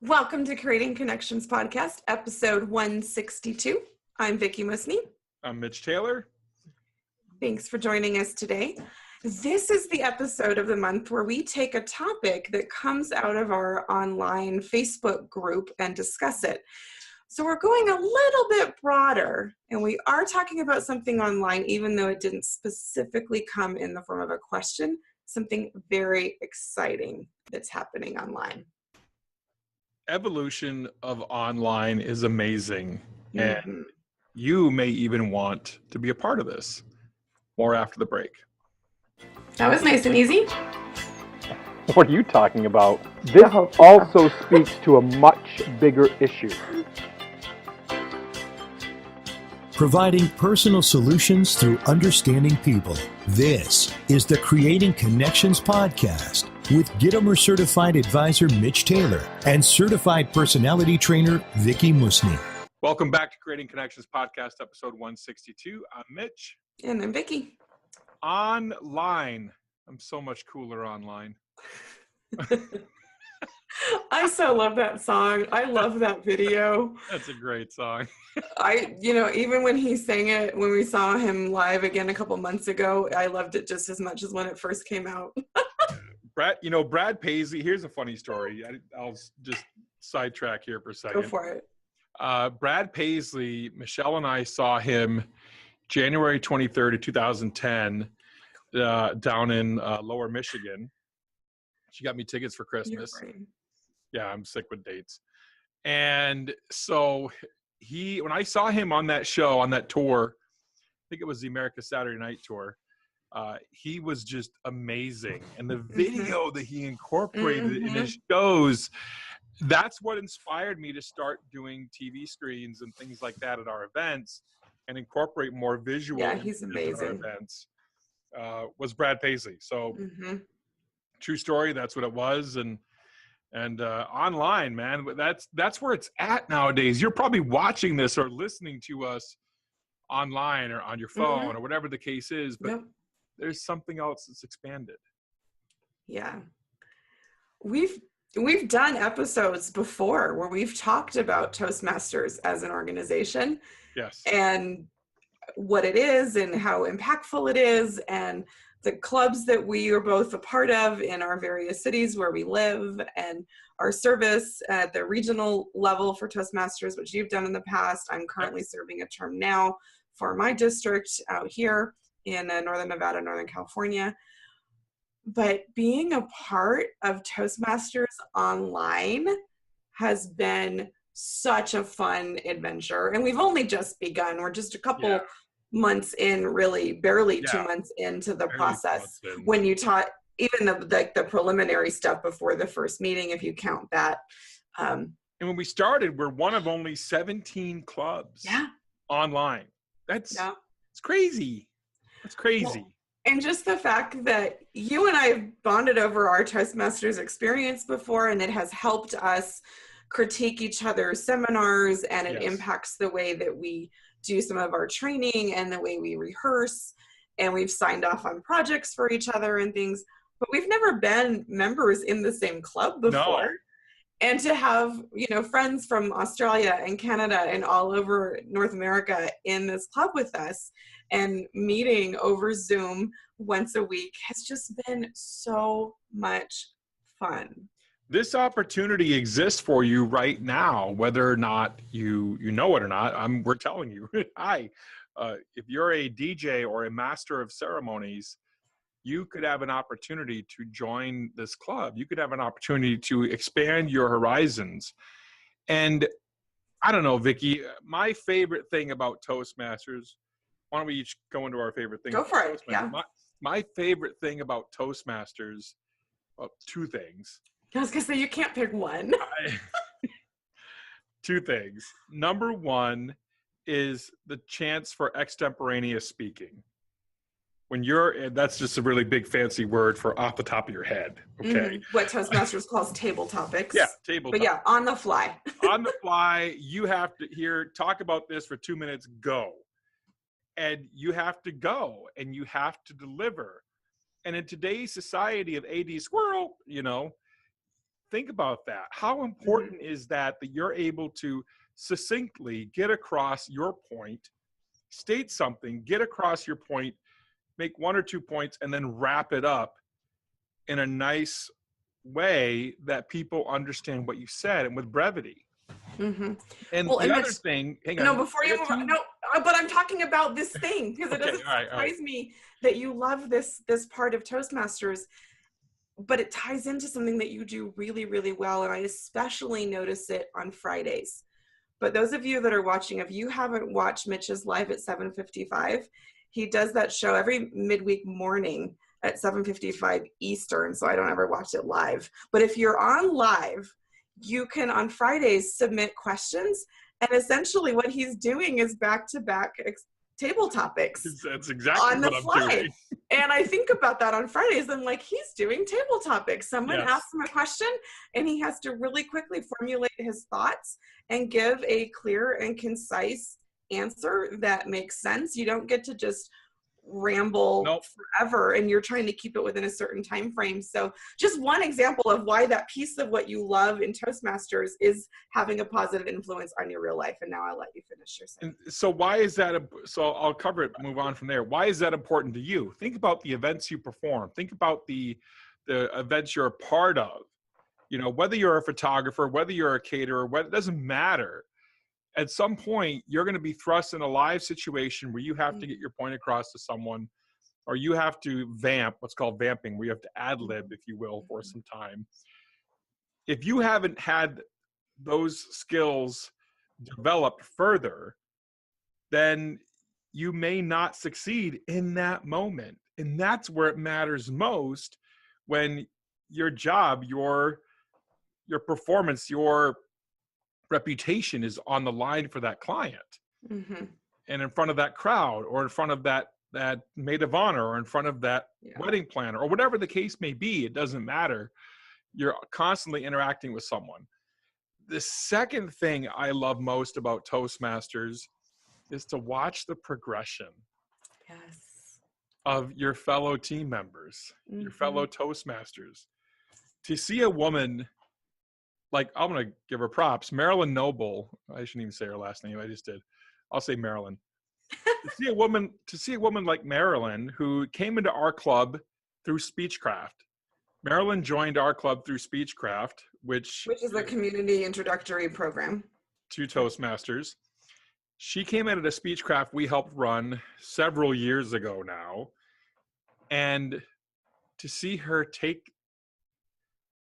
Welcome to Creating Connections Podcast, episode 162. I'm Vicki Musney. I'm Mitch Taylor. Thanks for joining us today. This is the episode of the month where we take a topic that comes out of our online Facebook group and discuss it. So we're going a little bit broader, and we are talking about something online, even though it didn't specifically come in the form of a question, something very exciting that's happening online. Evolution of online is amazing, and Mm-hmm. you may even want to be a part of this. More after the break. That was nice and easy. What are you talking about? This also speaks to a much bigger issue. Providing personal solutions through understanding people. This is the Creating Connections Podcast with Gitomer Certified Advisor Mitch Taylor and Certified Personality Trainer Vicki Musney. Welcome back to Creating Connections Podcast, episode 162. I'm Mitch. And I'm Vicki. Online. I'm so much cooler online. I so love that song. I love that video. That's a great song. Even when he sang it, when we saw him live again a couple months ago, I loved it just as much as when it first came out. Brad Paisley, here's a funny story. I'll just sidetrack here for a second. Go for it. Brad Paisley, Michelle and I saw him January 23rd of 2010 down in Lower Michigan. She got me tickets for Christmas. Yeah, I'm sick with dates. And so when I saw him on that show, on that tour, I think it was the America Saturday Night Tour, he was just amazing. And the video that he incorporated in his shows, that's what inspired me to start doing TV screens and things like that at our events and incorporate more visual. Yeah, he's amazing. Events, was Brad Paisley. So true story, that's what it was. And online, man, that's where it's at nowadays. You're probably watching this or listening to us online or on your phone or whatever the case is, but there's something else that's expanded. Yeah. We've done episodes before where we've talked about Toastmasters as an organization. Yes. And what it is and how impactful it is and the clubs that we are both a part of in our various cities where we live and our service at the regional level for Toastmasters, which you've done in the past. I'm currently serving a term now for my district out here in Northern Nevada, Northern California. But being a part of Toastmasters online has been such a fun adventure. And we've only just begun. We're just a couple months in, really barely 2 months into the process. When you taught even the preliminary stuff before the first meeting, if you count that. And when we started, we're one of only 17 clubs online. It's crazy. It's crazy. Well, and just the fact that you and I have bonded over our Toastmasters experience before, and it has helped us critique each other's seminars, and it impacts the way that we do some of our training and the way we rehearse, and we've signed off on projects for each other and things, but we've never been members in the same club before. No. And to have, friends from Australia and Canada and all over North America in this club with us and meeting over Zoom once a week has just been so much fun. This opportunity exists for you right now, whether or not you know it or not. We're telling you, hi, if you're a DJ or a master of ceremonies, you could have an opportunity to join this club. You could have an opportunity to expand your horizons. And I don't know, Vicki, my favorite thing about Toastmasters, why don't we each go into our favorite thing? Go for it, yeah. My favorite thing about Toastmasters, well, two things. I was going to say, you can't pick one. Two things. Number one is the chance for extemporaneous speaking. That's just a really big fancy word for off the top of your head. Okay. What Toastmasters calls table topics. Yeah, table topics. But on the fly. On the fly, you have to talk about this for 2 minutes, go. And you have to go and you have to deliver. And in today's society of AD squirrel, think about that. How important is that you're able to succinctly get across your point, state something, get across your point, make 1 or 2 points, and then wrap it up in a nice way that people understand what you said and with brevity. And Well, the and other Mitch, thing, hang on. no, before you move on, no, but I'm talking about this thing, because it Okay, doesn't all right. surprise me that you love this part of Toastmasters, but it ties into something that you do really, really well, and I especially notice it on Fridays. But those of you that are watching, if you haven't watched Mitch's live at 7:55, he does that show every midweek morning at 7:55 Eastern, so I don't ever watch it live. But if you're on live, you can on Fridays submit questions, and essentially what he's doing is back-to-back table topics That's exactly on the what I'm fly. doing. And I think about that on Fridays. I'm like, he's doing table topics. Someone Yes. asks him a question and he has to really quickly formulate his thoughts and give a clear and concise answer that makes sense. You don't get to just ramble forever, and you're trying to keep it within a certain time frame. So just one example of why that piece of what you love in Toastmasters is having a positive influence on your real life. And now I'll let you finish your sentence. And so why is that? So I'll cover it, move on from there. Why is that important to you? Think about the events you perform. Think about the events you're a part of. You know, whether you're a photographer, whether you're a caterer, it doesn't matter. At some point, you're going to be thrust in a live situation where you have to get your point across to someone, or you have to vamp, what's called vamping, where you have to ad-lib, if you will, for some time. If you haven't had those skills developed further, then you may not succeed in that moment. And that's where it matters most, when your job, your performance, your reputation is on the line for that client, and in front of that crowd, or in front of that maid of honor, or in front of that wedding planner, or whatever the case may be. It doesn't matter. You're constantly interacting with someone. The second thing I love most about Toastmasters is to watch the progression of your fellow team members, your fellow Toastmasters. To see a woman, like, I'm going to give her props, Marilyn Noble. I shouldn't even say her last name. I just did. I'll say Marilyn. To see a woman like Marilyn, who came into our club through Speechcraft. Marilyn joined our club through Speechcraft, which is a community introductory program to Toastmasters. She came out of a Speechcraft we helped run several years ago now. And to see her take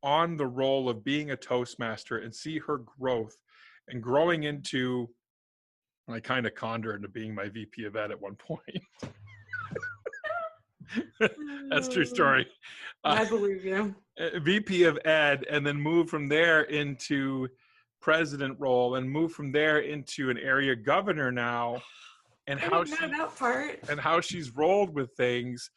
on the role of being a Toastmaster and see her growth and growing into, I kind of conned her into being my VP of Ed at one point. That's a true story. I believe you. VP of Ed, and then move from there into president role, and move from there into an area governor now, and how she's rolled with things.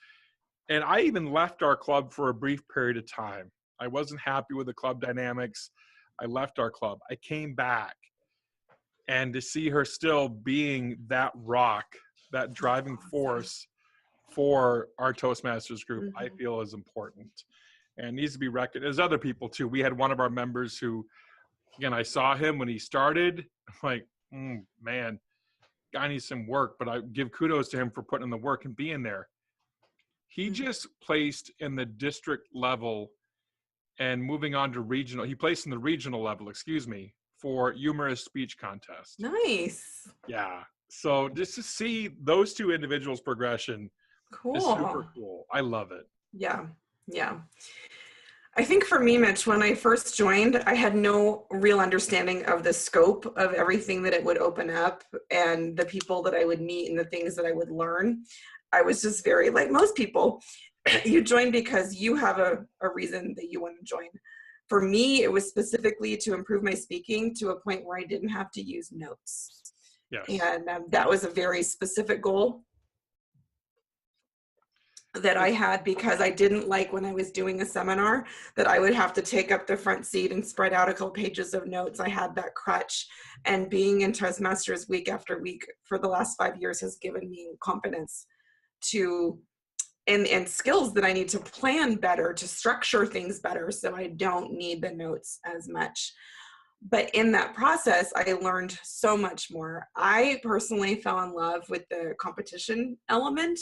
And I even left our club for a brief period of time. I wasn't happy with the club dynamics. I left our club. I came back, and to see her still being that rock, that driving force for our Toastmasters group, I feel is important and needs to be recognized. There's other people too. We had one of our members who, again, I saw him when he started. I'm like, man, guy needs some work, but I give kudos to him for putting in the work and being there. He just placed in the district level and moving on to regional. He placed in the regional level, for humorous speech contest. Nice. Yeah. So just to see those two individuals' progression is super cool. I love it. Yeah. I think for me, Mitch, when I first joined, I had no real understanding of the scope of everything that it would open up and the people that I would meet and the things that I would learn. I was just very, like most people, you join because you have a reason that you want to join. For me, it was specifically to improve my speaking to a point where I didn't have to use notes. Yes. And that was a very specific goal that I had, because I didn't like when I was doing a seminar that I would have to take up the front seat and spread out a couple pages of notes. I had that crutch, and being in Toastmasters week after week for the last 5 years has given me confidence to and skills that I need to plan better, to structure things better, so I don't need the notes as much. But in that process, I learned so much more. I personally fell in love with the competition element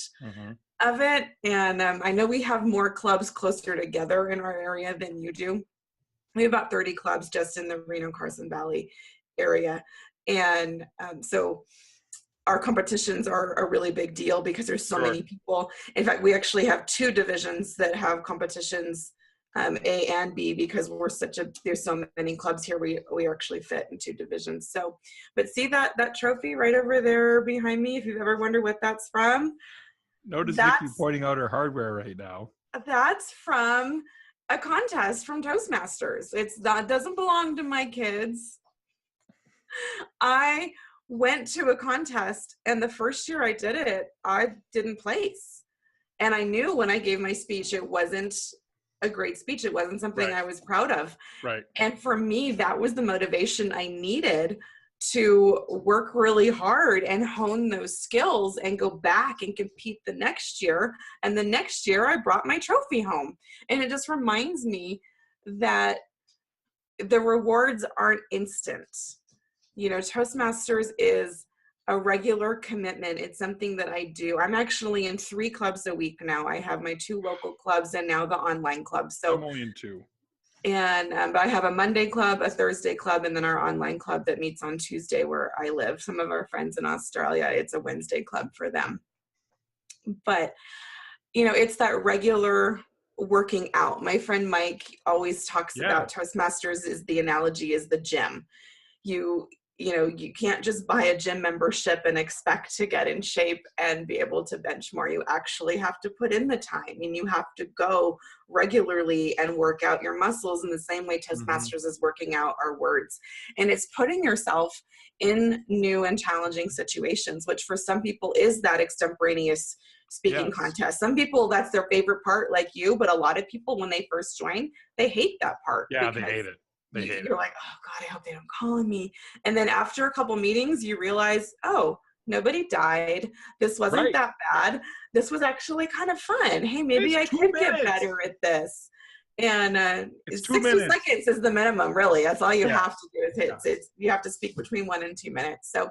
of it. And I know we have more clubs closer together in our area than you do. We have about 30 clubs just in the Reno-Carson Valley area. And so our competitions are a really big deal because there's so many people. In fact, we actually have 2 divisions that have competitions, A and B, because there's so many clubs here, we actually fit in 2 divisions. So, but see that trophy right over there behind me, if you've ever wondered what that's from. Notice Vicki pointing out her hardware right now. That's from a contest from Toastmasters. That doesn't belong to my kids. I went to a contest, and the first year I did it, I didn't place. And I knew when I gave my speech, it wasn't a great speech. It wasn't something I was proud of. Right. And for me, that was the motivation I needed to work really hard and hone those skills and go back and compete the next year. And the next year I brought my trophy home. And it just reminds me that the rewards aren't instant. You know, Toastmasters is a regular commitment. It's something that I do. I'm actually in 3 clubs a week now. I have my 2 local clubs and now the online club. So I'm only in 2. And I have a Monday club, a Thursday club, and then our online club that meets on Tuesday where I live. Some of our friends in Australia, it's a Wednesday club for them. But, you know, it's that regular working out. My friend Mike always talks about Toastmasters, the analogy is the gym. You know, you can't just buy a gym membership and expect to get in shape and be able to bench more. You actually have to put in the time, and you have to go regularly and work out your muscles in the same way Toastmasters is working out our words. And it's putting yourself in new and challenging situations, which for some people is that extemporaneous speaking contest. Some people, that's their favorite part, like you, but a lot of people, when they first join, they hate that part. Yeah, they hate it. You're like, oh God, I hope they don't call on me. And then after a couple meetings, you realize, oh, nobody died. This wasn't that bad. This was actually kind of fun. Hey, maybe I could get better at this. And 60 seconds is the minimum, really. That's all you have to do is you have to speak between 1 and 2 minutes. So,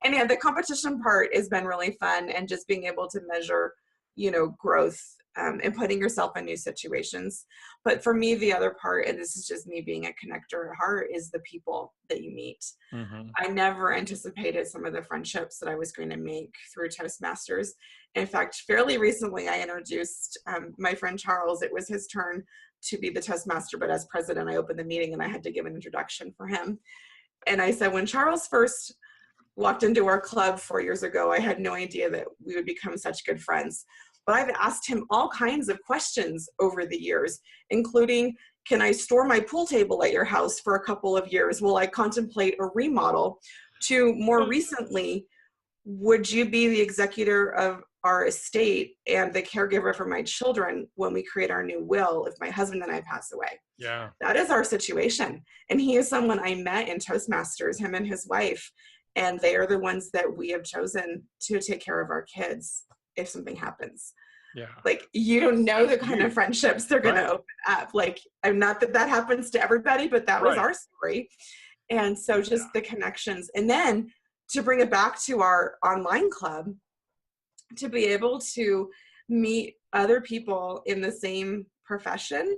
and yeah, the competition part has been really fun, and just being able to measure, you know, growth and putting yourself in new situations. But for me, the other part, and this is just me being a connector at heart, is the people that you meet. I never anticipated some of the friendships that I was going to make through Toastmasters. In fact, fairly recently, I introduced my friend Charles. It was his turn to be the Toastmaster, but as president, I opened the meeting and I had to give an introduction for him. And I said, when Charles first walked into our club 4 years ago, I had no idea that we would become such good friends. But I've asked him all kinds of questions over the years, including, can I store my pool table at your house for a couple of years? Will I contemplate a remodel? To more recently, would you be the executor of our estate and the caregiver for my children when we create our new will if my husband and I pass away? Yeah. That is our situation. And he is someone I met in Toastmasters, him and his wife, and they are the ones that we have chosen to take care of our kids if something happens. Yeah. Like, you don't know the kind of friendships they're going to open up. Like, I'm not that happens to everybody, but that was our story. And so just the connections. And then to bring it back to our online club, to be able to meet other people in the same profession,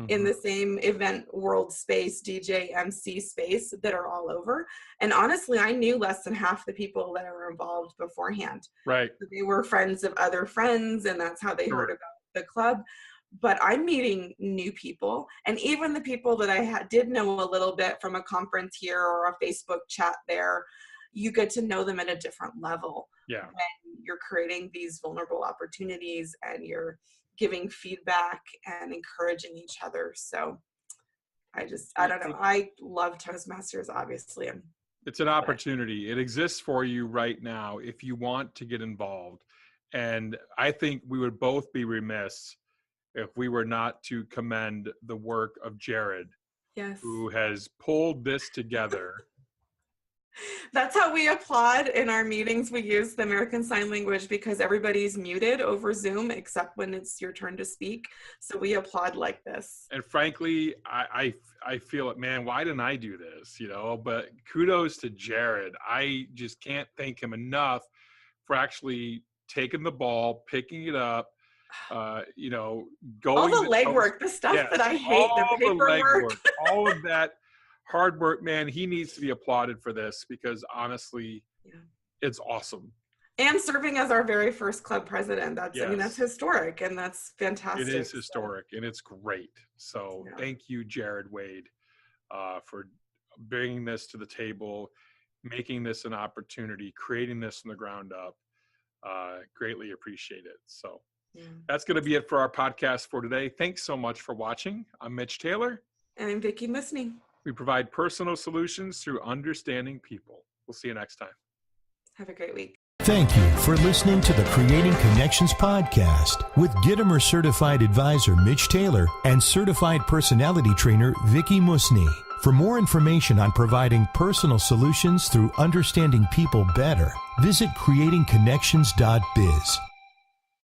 in the same event world space, DJ, MC space, that are all over. And honestly, I knew less than half the people that were involved beforehand. Right. They were friends of other friends, and that's how they heard about the club. But I'm meeting new people, and even the people that I did know a little bit from a conference here or a Facebook chat there, you get to know them at a different level. Yeah. When you're creating these vulnerable opportunities and you're giving feedback and encouraging each other. So I don't know. I love Toastmasters, obviously. It's an opportunity. It exists for you right now if you want to get involved. And I think we would both be remiss if we were not to commend the work of Jared, who has pulled this together That's how we applaud in our meetings. We use the American Sign Language because everybody's muted over Zoom except when it's your turn to speak. So we applaud like this. And frankly, I feel it, man, why didn't I do this? But kudos to Jared. I just can't thank him enough for actually taking the ball, picking it up, going all the legwork, the stuff that I hate, the paperwork, all of that hard work, man. He needs to be applauded for this because honestly, it's awesome. And serving as our very first club president. That's historic and that's fantastic. It is historic and it's great. So thank you, Jared Wade, for bringing this to the table, making this an opportunity, creating this from the ground up. Greatly appreciate it. So that's going to be it for our podcast for today. Thanks so much for watching. I'm Mitch Taylor. And I'm Vicki Musney. We provide personal solutions through understanding people. We'll see you next time. Have a great week. Thank you for listening to the Creating Connections podcast with Gitomer Certified Advisor Mitch Taylor and Certified Personality Trainer Vicki Musney. For more information on providing personal solutions through understanding people better, visit creatingconnections.biz.